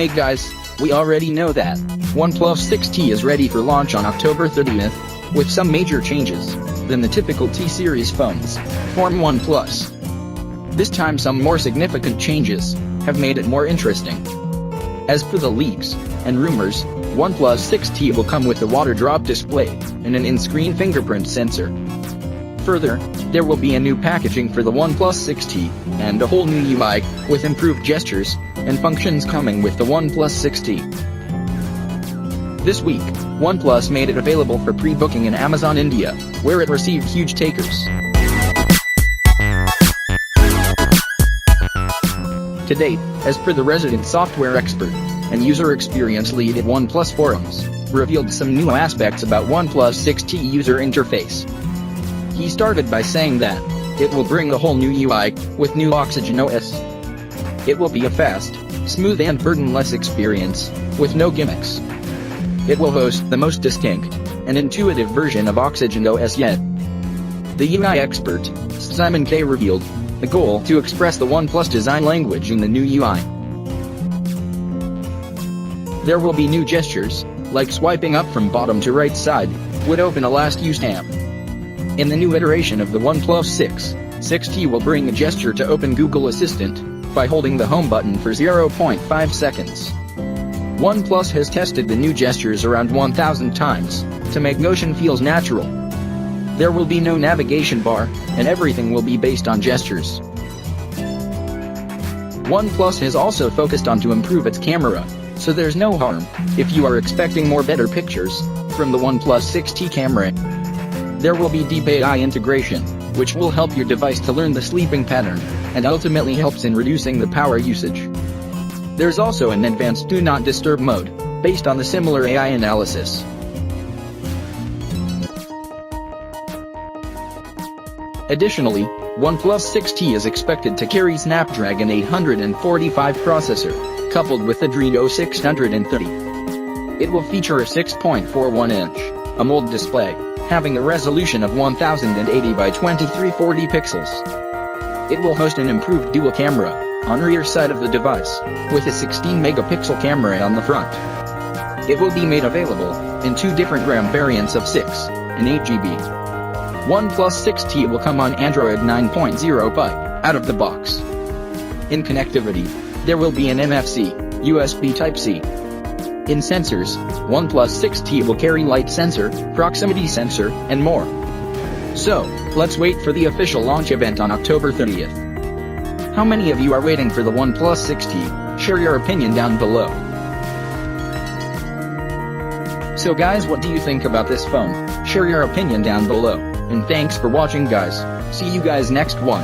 Hey guys, we already know that OnePlus 6T is ready for launch on October 30th, with some major changes than the typical T-series phones from OnePlus. This time some more significant changes have made it more interesting. As per the leaks and rumors, OnePlus 6T will come with a water drop display and an in-screen fingerprint sensor. Further, there will be a new packaging for the OnePlus 6T, and a whole new UI, with improved gestures and functions coming with the OnePlus 6T. This week, OnePlus made it available for pre-booking in Amazon India, where it received huge takers. To date, as per the resident software expert and user experience lead at OnePlus forums, revealed some new aspects about OnePlus 6T user interface. He started by saying that it will bring a whole new UI with new Oxygen OS. It will be a fast, smooth and burdenless experience with no gimmicks. It will host the most distinct and intuitive version of Oxygen OS yet. The UI expert, Simon K, revealed the goal to express the OnePlus design language in the new UI. There will be new gestures, like swiping up from bottom to right side would open a last use tab. In the new iteration of the OnePlus 6T will bring a gesture to open Google Assistant by holding the home button for 0.5 seconds. OnePlus has tested the new gestures around 1,000 times to make motion feels natural. There will be no navigation bar, and everything will be based on gestures. OnePlus has also focused on to improve its camera, so there's no harm if you are expecting more better pictures from the OnePlus 6T camera. There will be deep AI integration, which will help your device to learn the sleeping pattern, and ultimately helps in reducing the power usage. There's also an advanced Do Not Disturb mode, based on the similar AI analysis. Additionally, OnePlus 6T is expected to carry Snapdragon 845 processor, coupled with Adreno 630. It will feature a 6.41-inch AMOLED display, having a resolution of 1080 by 2340 pixels. It will host an improved dual camera on rear side of the device, with a 16-megapixel camera on the front. It will be made available in two different RAM variants of 6 and 8 GB. OnePlus 6T will come on Android 9.0 out of the box. In connectivity, there will be an NFC, USB Type-C. In sensors, OnePlus 6T will carry light sensor, proximity sensor, and more. So, let's wait for the official launch event on October 30th. How many of you are waiting for the OnePlus 6T? Share your opinion down below. So guys, what do you think about this phone? Share your opinion down below. And thanks for watching guys. See you guys next one.